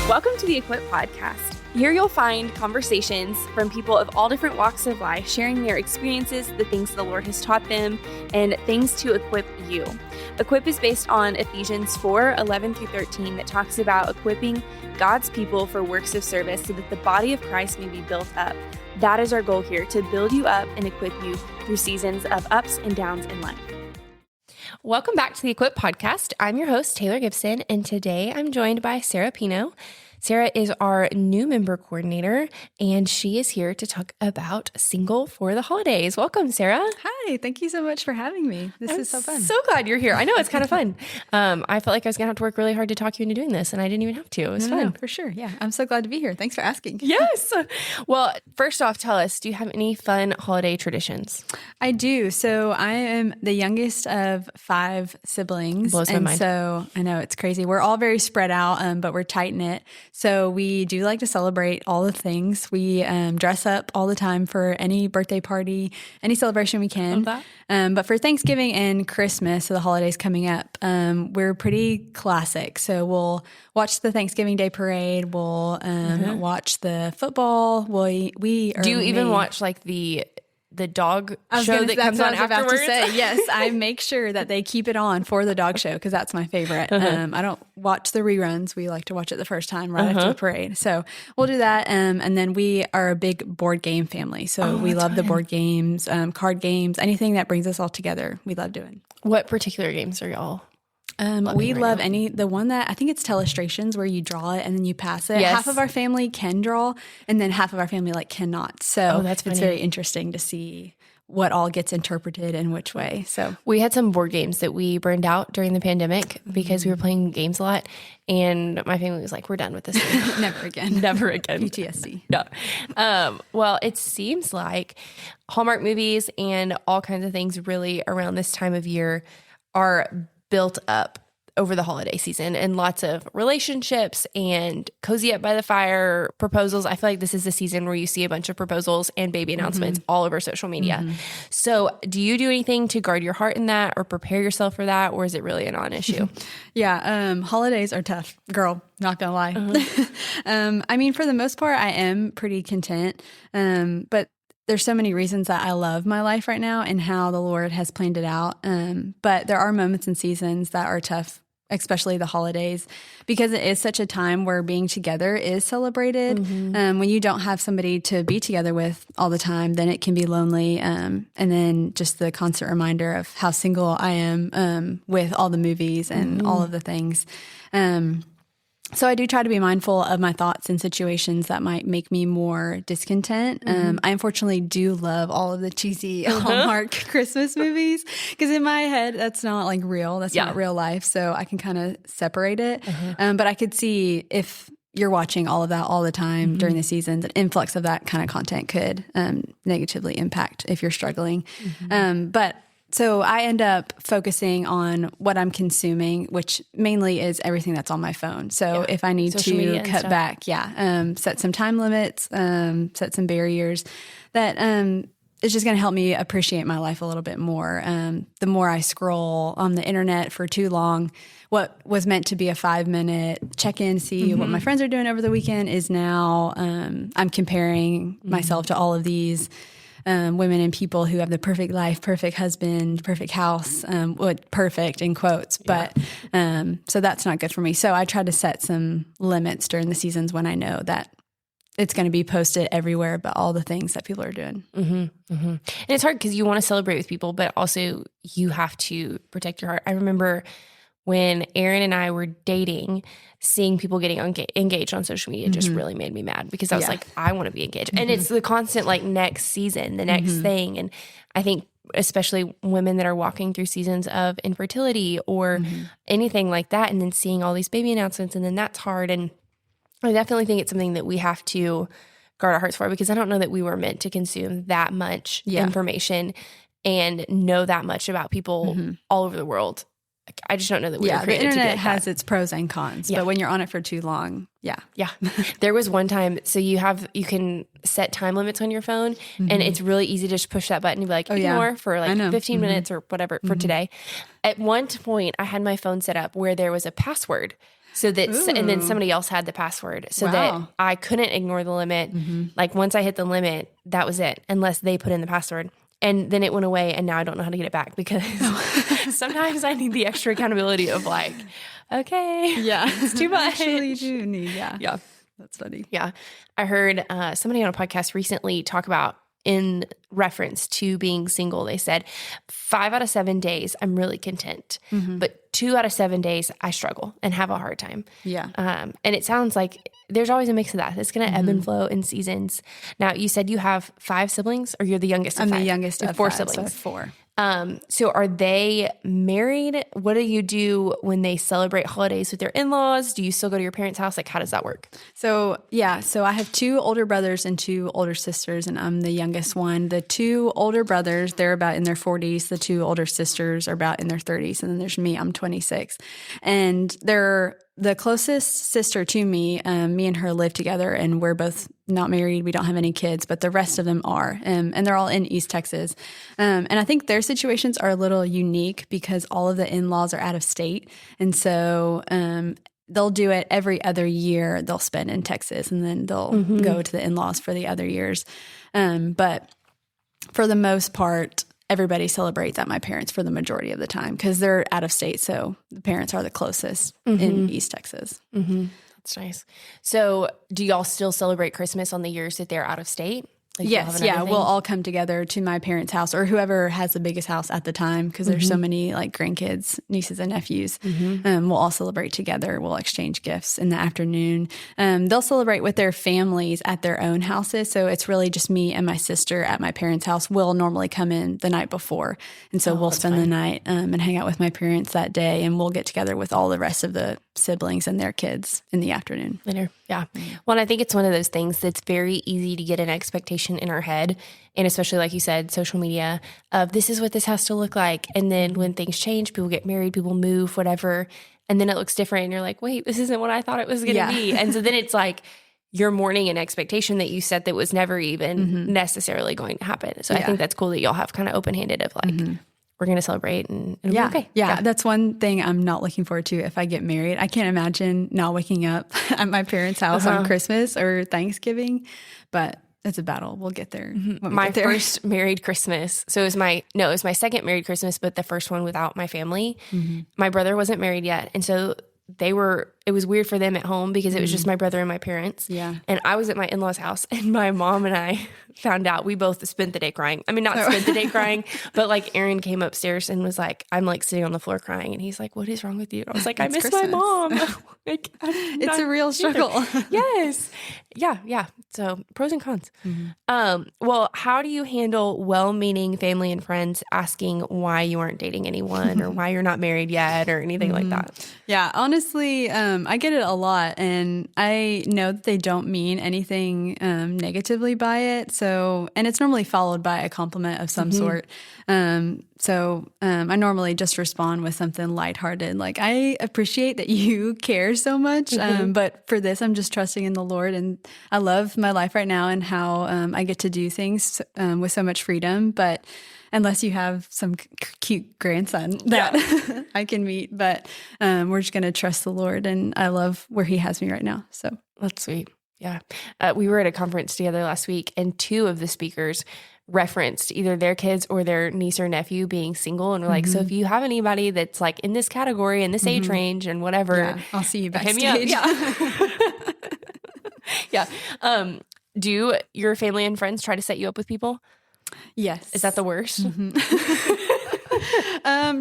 Welcome to the Equip Podcast. Here you'll find conversations from people of all different walks of life, sharing their experiences, the things the Lord has taught them, and things to equip you. Equip is based on Ephesians 4:11-13 that talks about equipping God's people for works of service so that the body of Christ may be built up. That is our goal here, to build you up and equip you through seasons of ups and downs in life. Welcome back to the Equip Podcast. I'm your host, Taylor Gibson, and today I'm joined by Sarah Pino. Sarah is our new member coordinator, and she is here to talk about Single for the Holidays. Welcome, Sarah. Hi, thank you so much for having me. This is so fun. So glad you're here. I know, it's kind of fun. I felt like I was going to have to work really hard to talk you into doing this, and I didn't even have to. It was fun. No, for sure. Yeah, I'm so glad to be here. Thanks for asking. Yes. Well, first off, tell us, do you have any fun holiday traditions? I do. So I am the youngest of 5 siblings. Blows my mind. So I know it's crazy. We're all very spread out, but we're tight-knit. So we do like to celebrate all the things. We dress up all the time for any birthday party, any celebration we can. Love that. But for Thanksgiving and Christmas, so the holidays coming up, we're pretty classic. So we'll watch the Thanksgiving Day parade. We'll watch the football. Do you even watch like the dog show that comes on afterwards? Yes, I make sure that they keep it on for the dog show because that's my favorite. I don't watch the reruns. We like to watch it the first time right after the parade. So we'll do that. And then we are a big board game family. So we love the board games, card games, anything that brings us all together. We love doing. What particular games are y'all? We love the one that I think it's Telestrations where you draw it and then you pass it. Yes. Half of our family can draw and then half of our family cannot. So that's funny. It's very interesting to see what all gets interpreted in which way. So we had some board games that we burned out during the pandemic because we were playing games a lot. And my family was like, we're done with this. Never again. Never again. PTSD. No. Well, it seems like Hallmark movies and all kinds of things really around this time of year are built up over the holiday season, and lots of relationships and cozy up by the fire proposals. I feel like this is the season where you see a bunch of proposals and baby announcements all over social media. So do you do anything to guard your heart in that or prepare yourself for that? Or is it really a non-issue? Yeah. Holidays are tough, girl, not gonna lie. I mean, for the most part, I am pretty content. But there's so many reasons that I love my life right now and how the Lord has planned it out. But there are moments and seasons that are tough, especially the holidays, because it is such a time where being together is celebrated. When you don't have somebody to be together with all the time, then it can be lonely. And then just the constant reminder of how single I am with all the movies and all of the things. So I do try to be mindful of my thoughts in situations that might make me more discontent. I unfortunately do love all of the cheesy Hallmark Christmas movies because in my head, that's not real. That's not real life. So I can kind of separate it. But I could see if you're watching all of that all the time during the season, the influx of that kind of content could negatively impact if you're struggling. So I end up focusing on what I'm consuming, which mainly is everything that's on my phone. So if I need to cut back, set some time limits, set some barriers, that is just going to help me appreciate my life a little bit more. The more I scroll on the internet for too long, what was meant to be a 5-minute check-in, see what my friends are doing over the weekend is now I'm comparing myself to all of these women and people who have the perfect life, perfect husband, perfect house, perfect in quotes. But so that's not good for me. So I try to set some limits during the seasons when I know that it's going to be posted everywhere about all the things that people are doing. And it's hard because you want to celebrate with people, but also you have to protect your heart. I remember when Aaron and I were dating, seeing people getting engaged on social media just really made me mad because I was like, I want to be engaged. And it's the constant next season, the next thing. And I think especially women that are walking through seasons of infertility or anything like that, and then seeing all these baby announcements, and then that's hard. And I definitely think it's something that we have to guard our hearts for, because I don't know that we were meant to consume that much information and know that much about people all over the world. I just don't know that we were created the internet to be has its pros and cons, but when you're on it for too long, There was one time, so you can set time limits on your phone, and it's really easy to just push that button and be like, ignore for 15 minutes or whatever for today. At one point, I had my phone set up where there was a password So that, and then Ooh. somebody else had the password so Wow. that I couldn't ignore the limit. Like once I hit the limit, that was it, unless they put in the password. And then it went away, and now I don't know how to get it back because sometimes I need the extra accountability of like, okay, Yeah. it's too much. Actually do need, yeah. Yeah. That's funny. Yeah. I heard somebody on a podcast recently talk about, in reference to being single, they said 5 out of 7 days, I'm really content. But 2 out of 7 days, I struggle and have a hard time. Yeah. And it sounds like there's always a mix of that. It's going to ebb and flow in seasons. Now, you said you have 5 siblings, or you're the youngest of I'm 5? the youngest You have of 4 5, so I have siblings. 4. So are they married? What do you do when they celebrate holidays with their in-laws? Do you still go to your parents' house? Like, how does that work? So, yeah. So I have 2 older brothers and 2 older sisters, and I'm the youngest one. The 2 older brothers, they're about in their 40s. The 2 older sisters are about in their 30s. And then there's me, I'm 26. And they're the closest sister to me. Me and her live together, and we're both not married. We don't have any kids, but the rest of them are. And they're all in East Texas. And I think their situations are a little unique because all of the in-laws are out of state. And so they'll do it every other year. They'll spend in Texas, and then they'll go to the in-laws for the other years. But for the most part, everybody celebrates at my parents for the majority of the time because they're out of state. So the parents are the closest in East Texas. That's nice. So do y'all still celebrate Christmas on the years that they're out of state? Like Yes, yeah, we'll all come together to my parents' house or whoever has the biggest house at the time because there's so many like grandkids, nieces and nephews. We'll all celebrate together. We'll exchange gifts in the afternoon. They'll celebrate with their families at their own houses. So it's really just me and my sister at my parents' house. We'll normally come in the night before. And so we'll spend the night and hang out with my parents that day. And we'll get together with all the rest of the siblings and their kids in the afternoon. Later. Yeah. Well, and I think it's one of those things that's very easy to get an expectation in our head. And especially like you said, social media of this is what this has to look like. And then when things change, people get married, people move, whatever. And then it looks different. And you're like, wait, this isn't what I thought it was going to be. And so then it's like you're mourning an expectation that you set that was never even necessarily going to happen. So I think that's cool that y'all have kind of open-handed of like, we're going to celebrate and it'll be okay. Yeah, that's one thing I'm not looking forward to if I get married. I can't imagine not waking up at my parents' house on Christmas or Thanksgiving, but it's a battle. We'll get there. My first married Christmas. So it was my second married Christmas, but the first one without my family. My brother wasn't married yet. And so it was weird for them at home because it was just my brother and my parents. Yeah. And I was at my in-laws' house and my mom and I found out. We both spent the day crying. I mean, not spent the day crying, but like Aaron came upstairs and was like, I'm like sitting on the floor crying. And he's like, what is wrong with you? And I was like, I miss my mom. Like, it's a real struggle. Yes. Yeah. So pros and cons. Well, how do you handle well-meaning family and friends asking why you aren't dating anyone or why you're not married yet or anything like that? Yeah, honestly, I get it a lot, and I know that they don't mean anything negatively by it. So, and it's normally followed by a compliment of some sort. I normally just respond with something lighthearted, like, I appreciate that you care so much, but for this, I'm just trusting in the Lord, and I love my life right now and how I get to do things with so much freedom, but unless you have some cute grandson that I can meet. But we're just going to trust the Lord, and I love where he has me right now. So that's sweet. Yeah. We were at a conference together last week, and 2 of the speakers referenced either their kids or their niece or nephew being single. And we're like, so if you have anybody that's like in this category, in this age range and whatever, I'll see you backstage. Hit me up. Yeah. Do your family and friends try to set you up with people? Yes. Is that the worst?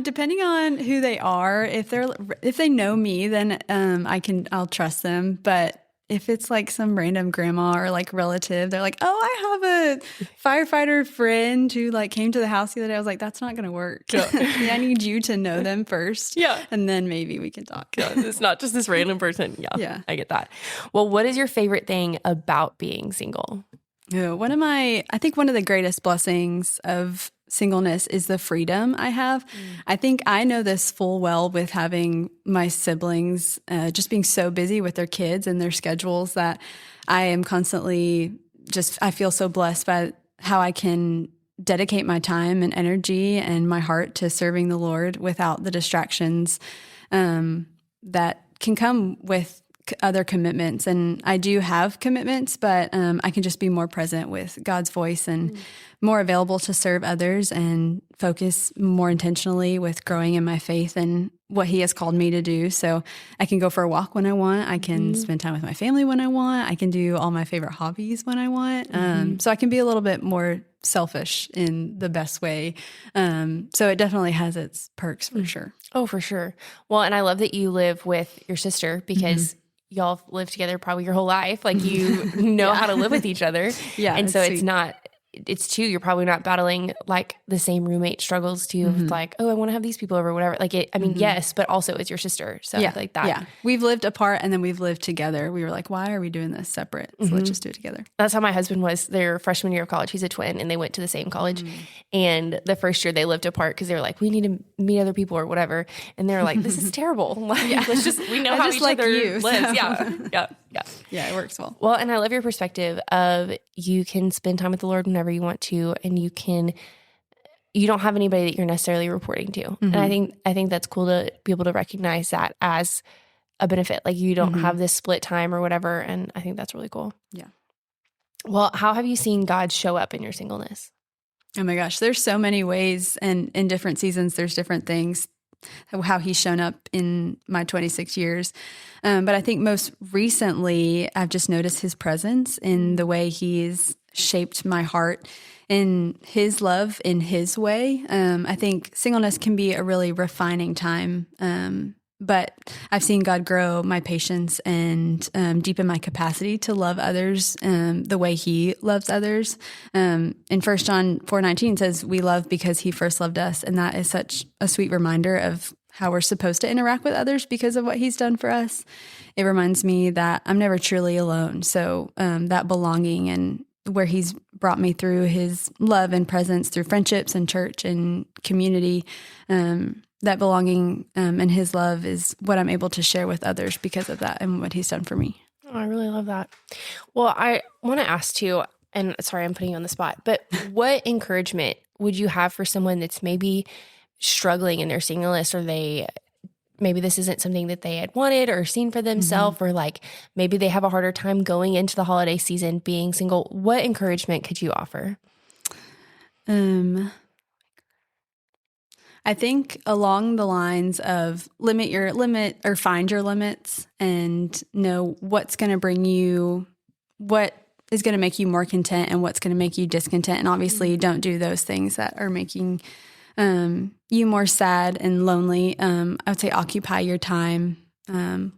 Depending on who they are, if they know me, then I'll trust them. But if it's like some random grandma or like relative, they're like, oh, I have a firefighter friend who like came to the house the other day. I was like, that's not going to work. I need you to know them first. Yeah. And then maybe we can talk. It's not just this random person. Yeah. I get that. Well, what is your favorite thing about being single? I think one of the greatest blessings of singleness is the freedom I have. I think I know this full well with having my siblings just being so busy with their kids and their schedules that I am constantly I feel so blessed by how I can dedicate my time and energy and my heart to serving the Lord without the distractions that can come with other commitments. And I do have commitments, but I can just be more present with God's voice and more available to serve others and focus more intentionally with growing in my faith and what he has called me to do. So I can go for a walk when I want. I can spend time with my family when I want. I can do all my favorite hobbies when I want. So I can be a little bit more selfish in the best way. So it definitely has its perks for sure. Oh, for sure. Well, and I love that you live with your sister because y'all have lived together probably your whole life. Like you know how to live with each other. Yeah. And so it's too, you're probably not battling like the same roommate struggles too. Of like, oh, I want to have these people over, whatever. Like yes, but also it's your sister. So like that. Yeah. We've lived apart and then we've lived together. We were like, why are we doing this separate? So let's just do it together. That's how my husband was their freshman year of college. He's a twin and they went to the same college. And the first year they lived apart because they were like, we need to meet other people or whatever. And they were like, this is terrible. Like, we know how each other lives. So. Yeah, it works well. Well, and I love your perspective of you can spend time with the Lord whenever you want to, and you don't have anybody that you're necessarily reporting to. And I think that's cool to be able to recognize that as a benefit. Like you don't have this split time or whatever. And I think that's really cool. Yeah. Well, how have you seen God show up in your singleness? Oh my gosh, there's so many ways, and in different seasons, there's different things, how he's shown up in my 26 years. But I think most recently, I've just noticed his presence in the way he's shaped my heart in his love, in his way. I think singleness can be a really refining time. But I've seen God grow my patience and deepen my capacity to love others the way he loves others. In 1 John 4:19 says, we love because he first loved us. And that is such a sweet reminder of how we're supposed to interact with others because of what he's done for us. It reminds me that I'm never truly alone. So that belonging and where he's brought me through his love and presence through friendships and church and community, that belonging and his love is what I'm able to share with others because of that and what he's done for me. Oh, I really love that. Well, I want to ask too, and sorry, I'm putting you on the spot, but what encouragement would you have for someone that's maybe struggling in their singleness, or maybe this isn't something that they had wanted or seen for themselves, or like maybe they have a harder time going into the holiday season being single? What encouragement could you offer? I think along the lines of find your limits and know what's going to bring you, what is going to make you more content and what's going to make you discontent. And obviously don't do those things that are making you more sad and lonely. I would say occupy your time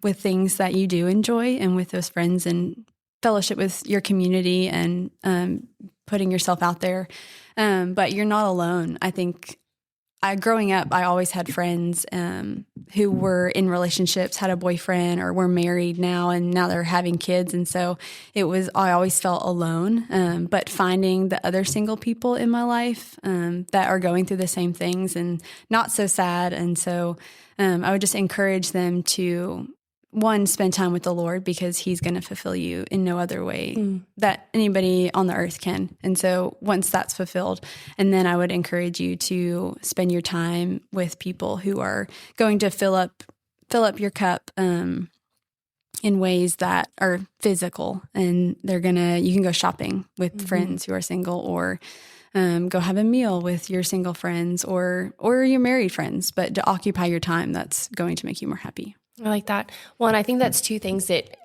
with things that you do enjoy and with those friends and fellowship with your community and putting yourself out there. But you're not alone. I think growing up, I always had friends who were in relationships, had a boyfriend, or were married now, and now they're having kids. And so I always felt alone. But finding the other single people in my life that are going through the same things and not so sad. And so I would just encourage them to, one, spend time with the Lord because he's going to fulfill you in no other way that anybody on the earth can. And so once that's fulfilled, and then I would encourage you to spend your time with people who are going to fill up your cup in ways that are physical, and you can go shopping with friends who are single, or go have a meal with your single friends or your married friends, but to occupy your time that's going to make you more happy. I like that. Well, and I think that's two things that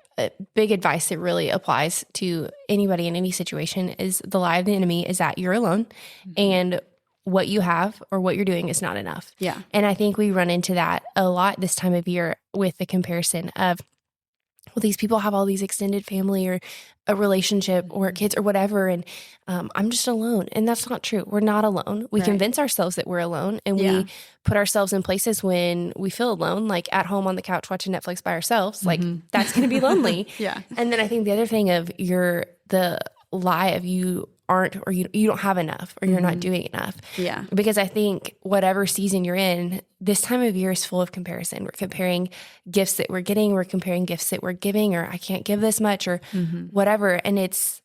big advice that really applies to anybody in any situation is the lie of the enemy is that you're alone and what you have or what you're doing is not enough. Yeah. And I think we run into that a lot this time of year with the comparison of, well, these people have all these extended family or a relationship or kids or whatever, and I'm just alone. And that's not true. We're not alone. We convince ourselves that we're alone, and we put ourselves in places when we feel alone, like at home on the couch watching Netflix by ourselves. Like that's going to be lonely. And then I think the other thing of the lie of you aren't, or you don't have enough, or you're not doing enough. Yeah. Because I think whatever season you're in, this time of year is full of comparison. We're comparing gifts that we're getting. We're comparing gifts that we're giving, or I can't give this much, or whatever. And it's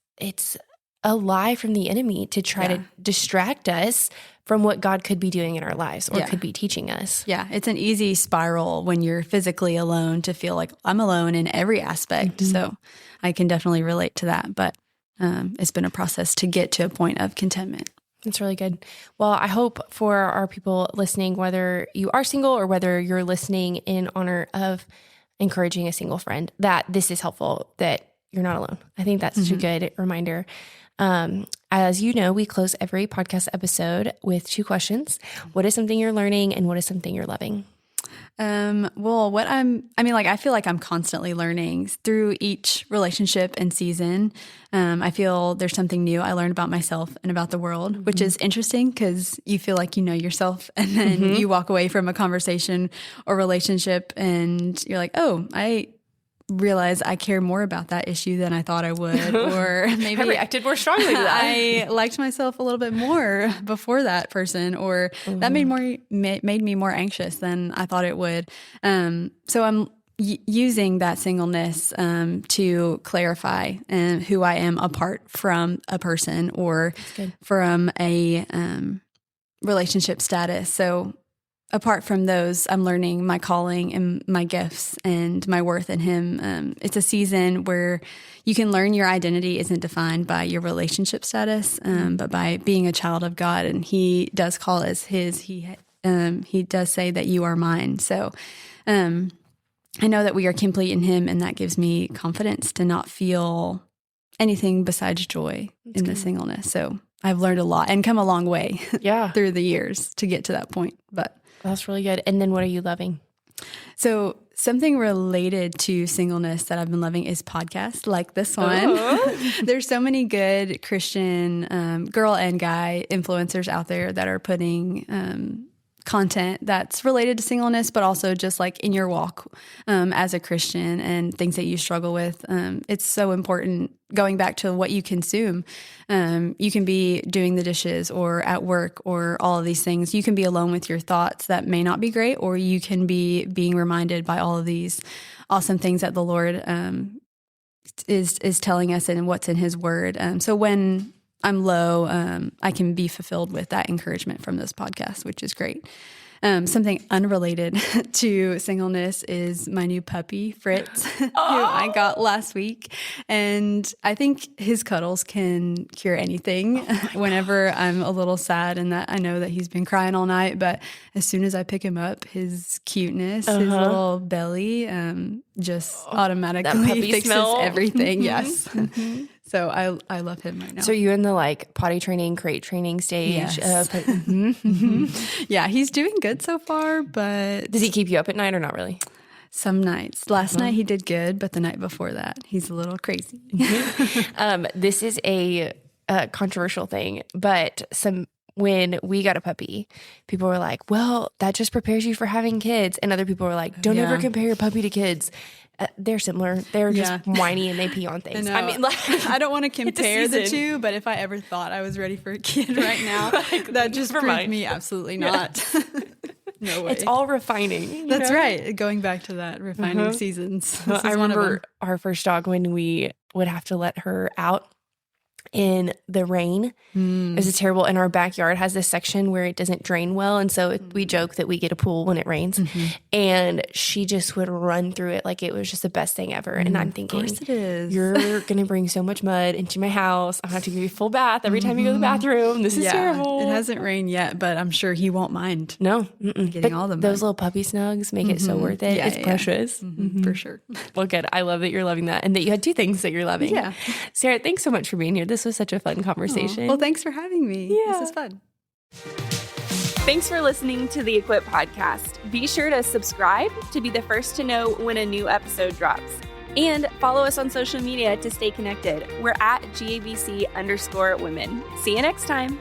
a lie from the enemy to try to distract us from what God could be doing in our lives or could be teaching us. Yeah, it's an easy spiral when you're physically alone to feel like I'm alone in every aspect. So I can definitely relate to that. But it's been a process to get to a point of contentment. That's really good. Well, I hope for our people listening, whether you are single or whether you're listening in honor of encouraging a single friend, that this is helpful, that you're not alone. I think that's such a good reminder. As you know, we close every podcast episode with 2 questions. What is something you're learning and what is something you're loving? Well, I feel like I'm constantly learning through each relationship and season. I feel there's something new I learned about myself and about the world, which is interesting because you feel like you know yourself and then you walk away from a conversation or relationship and you're like, oh, I realize I care more about that issue than I thought I would, or maybe I reacted more strongly to that. I liked myself a little bit more before that person, or that made me more anxious than I thought it would. So I'm using that singleness to clarify who I am apart from a person or from a relationship status. So apart from those, I'm learning my calling and my gifts and my worth in Him. It's a season where you can learn your identity isn't defined by your relationship status, but by being a child of God. And He does call us His. He does say that you are mine. So I know that we are complete in Him, and that gives me confidence to not feel anything besides joy in the singleness. So I've learned a lot and come a long way through the years to get to that point. But that's really good. And then what are you loving? So something related to singleness that I've been loving is podcasts like this one. There's so many good Christian girl and guy influencers out there that are putting content that's related to singleness, but also just like in your walk as a Christian and things that you struggle with. It's so important going back to what you consume. You can be doing the dishes or at work or all of these things. You can be alone with your thoughts that may not be great, or you can be being reminded by all of these awesome things that the Lord is telling us and what's in His Word. So when I'm low, I can be fulfilled with that encouragement from this podcast, which is great. Something unrelated to singleness is my new puppy, Fritz, who I got last week. And I think his cuddles can cure anything whenever I'm a little sad and that I know that he's been crying all night. But as soon as I pick him up, his cuteness, his little belly just automatically fixes everything. Yes. So I love him right now. So you're in the like potty training, crate training stage. Yes. Yeah, he's doing good so far, but... Does he keep you up at night or not really? Some nights. Last night he did good, but the night before that, he's a little crazy. This is a controversial thing, but when we got a puppy, people were like, well, that just prepares you for having kids. And other people were like, don't ever compare your puppy to kids. They're similar. They're just whiny and they pee on things. I mean, like, I don't want to compare the two, but if I ever thought I was ready for a kid right now, that just proved me absolutely not. No way. It's all refining. That's right. Going back to that, refining seasons. I remember our first dog when we would have to let her out in the rain. It was terrible. And our backyard has this section where it doesn't drain well. And so we joke that we get a pool when it rains. And she just would run through it like it was just the best thing ever. And I'm thinking, of course it is. You're going to bring so much mud into my house. I have to give you a full bath every time you go to the bathroom. This is terrible. It hasn't rained yet, but I'm sure he won't mind. No. Getting all the mud. Those little puppy snugs make it so worth it. It's precious. For sure. Well, good. I love that you're loving that and that you had 2 things that you're loving. Yeah. Sarah, thanks so much for being here. This was such a fun conversation. Well, thanks for having me. Yeah. This is fun. Thanks for listening to the Equip podcast. Be sure to subscribe to be the first to know when a new episode drops. And follow us on social media to stay connected. We're at GABC_women. See you next time.